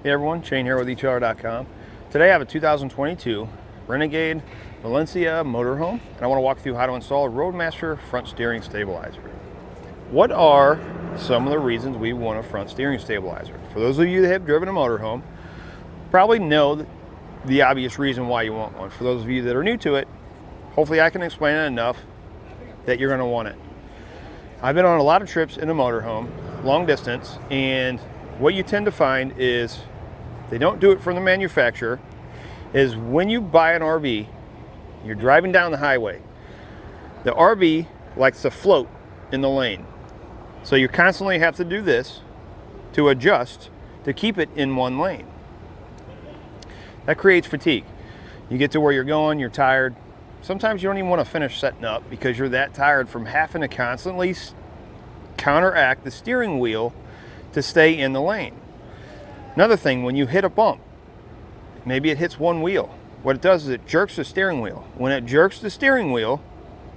Hey everyone, Shane here with etrailer.com. Today I have a 2022 Renegade Valencia Motorhome, and I want to walk through how to install a Roadmaster front steering stabilizer. What are some of the reasons we want a front steering stabilizer? For those of you that have driven a motorhome, probably know the obvious reason why you want one. For those of you that are new to it, hopefully I can explain it enough that you're going to want it. I've been on a lot of trips in a motorhome, long distance, and what you tend to find is they don't do it from the manufacturer, is when you buy an RV, you're driving down the highway, the RV likes to float in the lane. So you constantly have to do this to adjust to keep it in one lane. That creates fatigue. You get to where you're going, you're tired. Sometimes you don't even want to finish setting up because you're that tired from having to constantly counteract the steering wheel to stay in the lane. Another thing, when you hit a bump, maybe it hits one wheel. What it does is it jerks the steering wheel. When it jerks the steering wheel,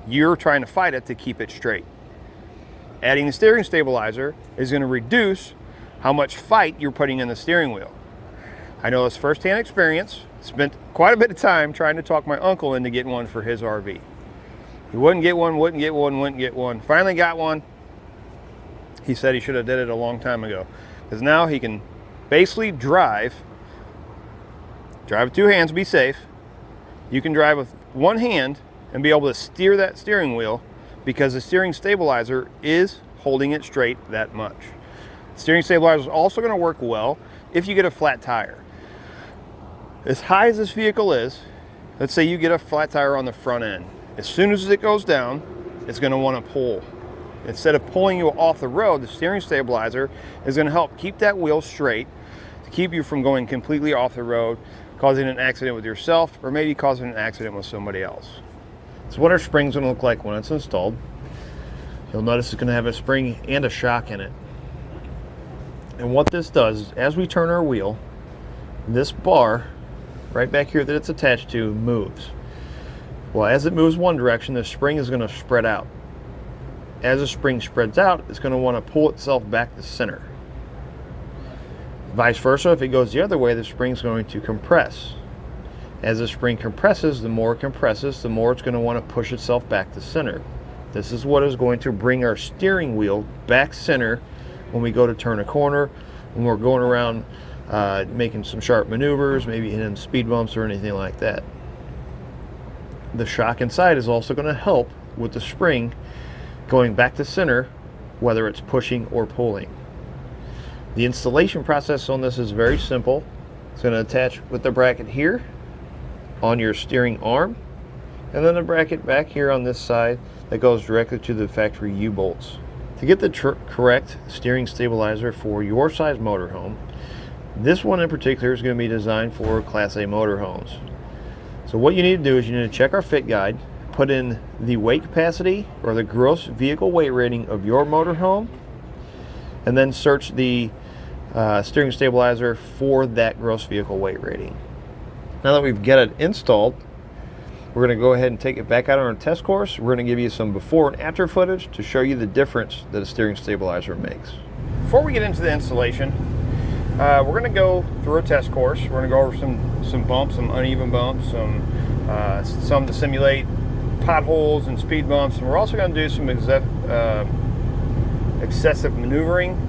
you're trying to fight it to keep it straight. Adding the steering stabilizer is going to reduce how much fight you're putting in the steering wheel. I know this firsthand experience. Spent quite a bit of time trying to talk my uncle into getting one for his RV. He wouldn't get one, wouldn't get one, wouldn't get one. Finally got one. He said he should have did it a long time ago, because now he can basically drive with two hands, be safe. You can drive with one hand and be able to steer that steering wheel because the steering stabilizer is holding it straight that much. The steering stabilizer is also going to work well if you get a flat tire. As high as this vehicle is, let's say you get a flat tire on the front end. As soon as it goes down, it's going to want to pull. Instead of pulling you off the road, the steering stabilizer is going to help keep that wheel straight to keep you from going completely off the road, causing an accident with yourself, or maybe causing an accident with somebody else. So what our spring's going to look like when it's installed. You'll notice it's going to have a spring and a shock in it. And what this does is, as we turn our wheel, this bar right back here that it's attached to moves. Well, as it moves one direction, the spring is going to spread out. As the spring spreads out, it's going to want to pull itself back to center. Vice versa, if it goes the other way, the spring's going to compress. As the spring compresses, the more it compresses, the more it's going to want to push itself back to center. This is what is going to bring our steering wheel back center when we go to turn a corner, when we're going around making some sharp maneuvers, maybe hitting speed bumps or anything like that. The shock inside is also going to help with the spring going back to center, whether it's pushing or pulling. The installation process on this is very simple. It's going to attach with the bracket here on your steering arm, and then a bracket back here on this side that goes directly to the factory U-bolts. To get the correct steering stabilizer for your size motorhome, this one in particular is going to be designed for Class A motorhomes. So what you need to do is you need to check our fit guide, put in the weight capacity or the gross vehicle weight rating of your motorhome, and then search the steering stabilizer for that gross vehicle weight rating. Now that we've got it installed, we're going to go ahead and take it back out on a test course. We're going to give you some before and after footage to show you the difference that a steering stabilizer makes. Before we get into the installation, we're going to go through a test course. We're going to go over some bumps, some uneven bumps, some to simulate potholes and speed bumps, and we're also going to do some excessive maneuvering,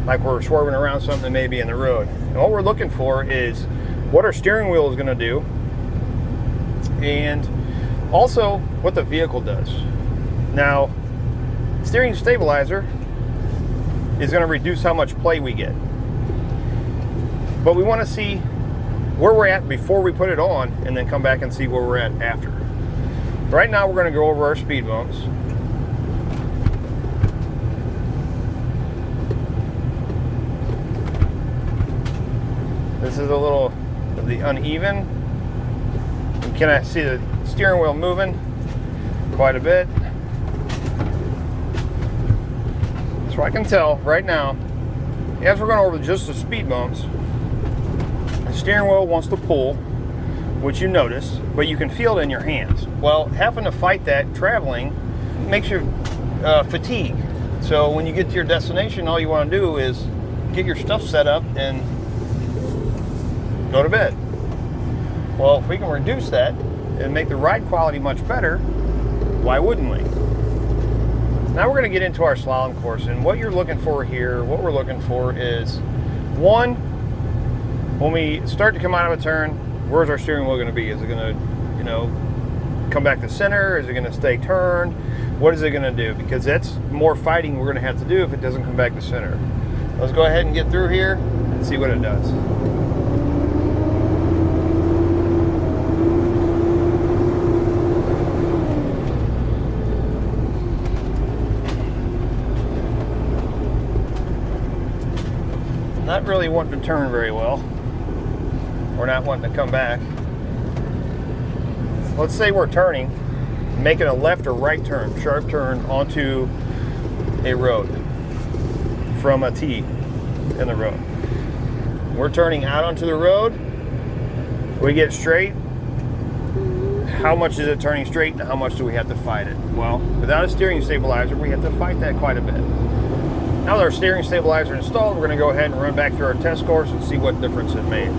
like we're swerving around something that may be in the road. And what we're looking for is what our steering wheel is going to do, and also what the vehicle does. Now, steering stabilizer is going to reduce how much play we get, but we want to see where we're at before we put it on, and then come back and see where we're at after. Right now we're going to go over our speed bumps. This is a little of the uneven. You can see the steering wheel moving quite a bit. So I can tell right now, as we're going over just the speed bumps, the steering wheel wants to pull, which you notice, but you can feel it in your hands. Well, having to fight that traveling makes you fatigue. So when you get to your destination, all you want to do is get your stuff set up and go to bed. Well, if we can reduce that and make the ride quality much better, why wouldn't we? Now we're going to get into our slalom course, and what you're looking for here, what we're looking for is, one, when we start to come out of a turn, where's our steering wheel going to be? Is it going to, you know, come back to center? Is it going to stay turned? What is it going to do? Because that's more fighting we're going to have to do if it doesn't come back to center. Let's go ahead and get through here and see what it does. Not really wanting to turn very well, or not wanting to come back. Let's say we're turning, making a left or right turn, sharp turn onto a road from a T in the road. We're turning out onto the road, we get straight. How much is it turning straight and how much do we have to fight it? Well, without a steering stabilizer, we have to fight that quite a bit. Now that our steering stabilizer installed, we're going to go ahead and run back through our test course and see what difference it made.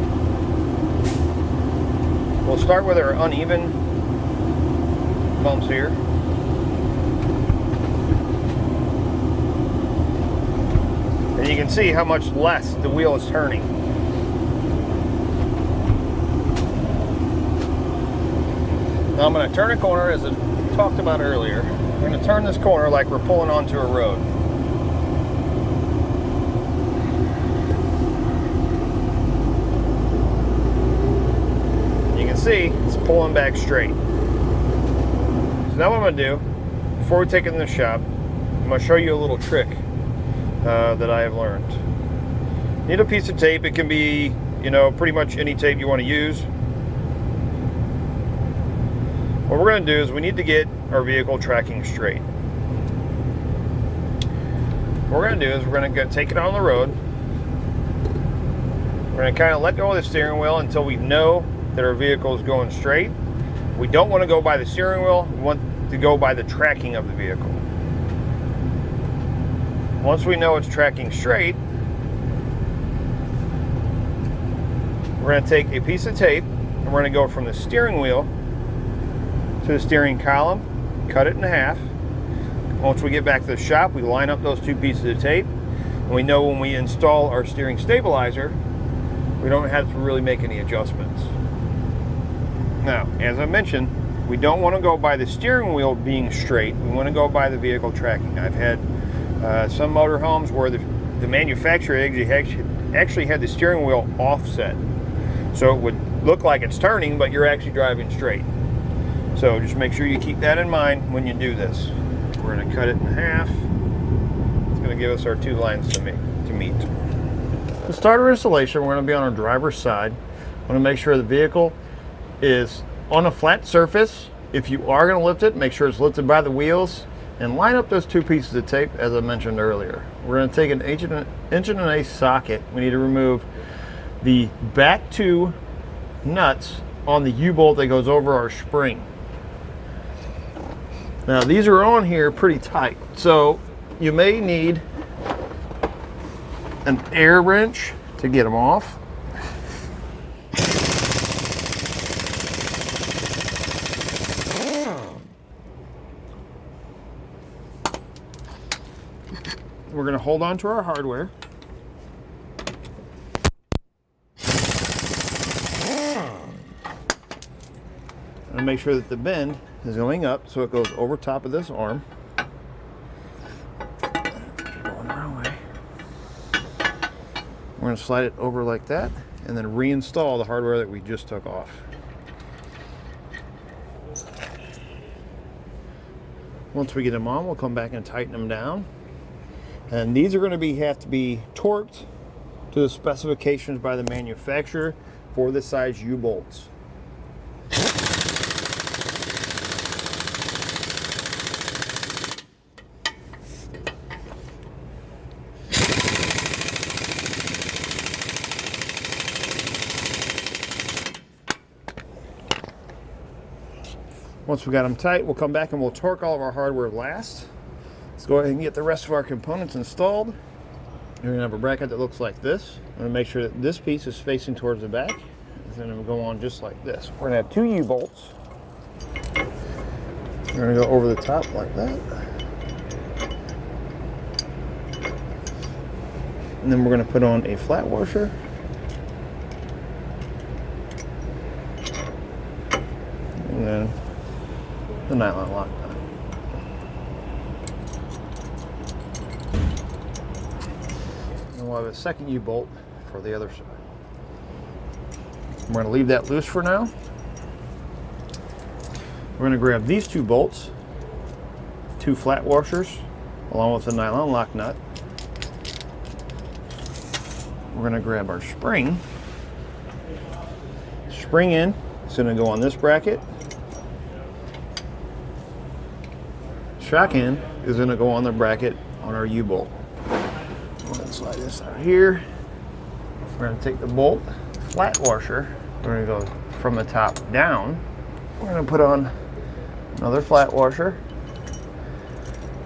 We'll start with our uneven bumps here. And you can see how much less the wheel is turning. Now I'm going to turn a corner, as I talked about earlier. I'm going to turn this corner like we're pulling onto a road. See, it's pulling back straight. So now what I'm going to do, before we take it in the shop, I'm going to show you a little trick that I have learned. You need a piece of tape. It can be, you know, pretty much any tape you want to use. What we're going to do is we need to get our vehicle tracking straight. What we're going to do is we're going to take it on the road. We're going to kind of let go of the steering wheel until we know that our vehicle is going straight. We don't want to go by the steering wheel, we want to go by the tracking of the vehicle. Once we know it's tracking straight, we're going to take a piece of tape and we're going to go from the steering wheel to the steering column, cut it in half. Once we get back to the shop, we line up those two pieces of tape, and we know when we install our steering stabilizer, we don't have to really make any adjustments. Now, as I mentioned, we don't want to go by the steering wheel being straight. We want to go by the vehicle tracking. I've had some motorhomes where the manufacturer actually had the steering wheel offset. So it would look like it's turning, but you're actually driving straight. So just make sure you keep that in mind when you do this. We're going to cut it in half. It's going to give us our two lines to meet. To start our installation, we're going to be on our driver's side. I want to make sure the vehicle is on a flat surface. If you are going to lift it, make sure it's lifted by the wheels, and line up those two pieces of tape as I mentioned earlier. We're going to take an inch and an eighth socket. We need to remove the back two nuts on the U-bolt that goes over our spring. Now these are on here pretty tight, so you may need an air wrench to get them off. We're going to hold on to our hardware. And make sure that the bend is going up so it goes over top of this arm. Going the wrong way. We're going to slide it over like that and then reinstall the hardware that we just took off. Once we get them on, we'll come back and tighten them down. And these are going to have to be torqued to the specifications by the manufacturer for the size U-bolts. Once we got them tight, we'll come back and we'll torque all of our hardware last. Let's go ahead and get the rest of our components installed. We're going to have a bracket that looks like this. I'm going to make sure that this piece is facing towards the back. is going to go on just like this. We're going to have 2 U-bolts. We're going to go over the top like that. And then we're going to put on a flat washer. And then the nylon lock nut. And we'll have a second U-bolt for the other side. We're going to leave that loose for now. We're going to grab these 2 bolts, 2 flat washers, along with the nylon lock nut. We're going to grab our spring. Spring in, it's going to go on this bracket. Shock in is going to go on the bracket on our U-bolt. We're going to slide this out here. We're going to take the bolt, flat washer. We're going to go from the top down. We're going to put on another flat washer.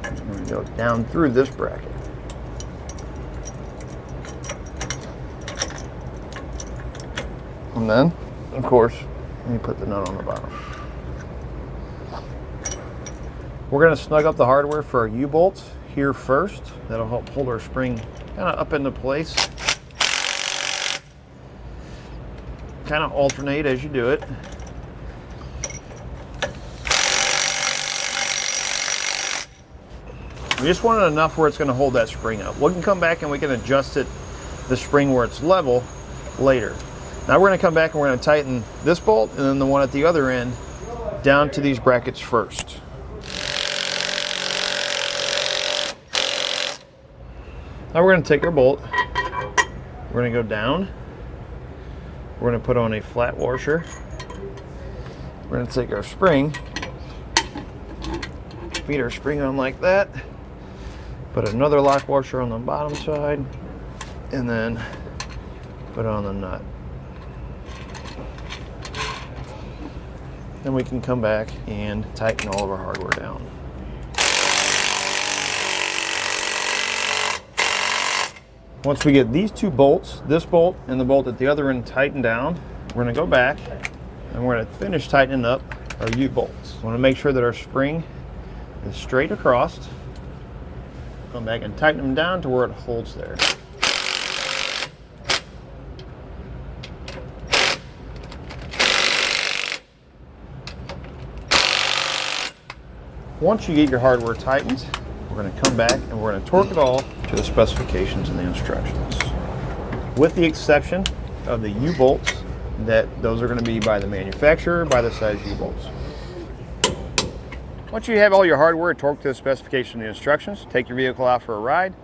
We're going to go down through this bracket. And then, of course, you put the nut on the bottom. We're going to snug up the hardware for our U-bolts here first. That'll help hold our spring kind of up into place. Kind of alternate as you do it. We just want it enough where it's going to hold that spring up. We can come back and we can adjust it, the spring where it's level, later. Now we're going to come back and we're going to tighten this bolt and then the one at the other end down to these brackets first. Now we're going to take our bolt, we're going to go down, we're going to put on a flat washer, we're going to take our spring, feed our spring on like that, put another lock washer on the bottom side, and then put on the nut. Then we can come back and tighten all of our hardware down. Once we get these 2 bolts, this bolt and the bolt at the other end tightened down, we're going to go back and we're going to finish tightening up our U-bolts. We want to make sure that our spring is straight across. Come back and tighten them down to where it holds there. Once you get your hardware tightened, we're going to come back and we're going to torque it all to the specifications and the instructions. With the exception of the U-bolts, those are going to be by the manufacturer, by the size U-bolts. Once you have all your hardware torqued to the specifications and the instructions, take your vehicle out for a ride,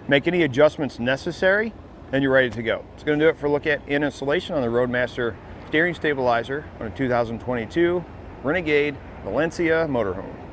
make any adjustments necessary, and you're ready to go. It's going to do it for a look at and installation on the Roadmaster steering stabilizer on a 2022 Renegade Valencia Motorhome.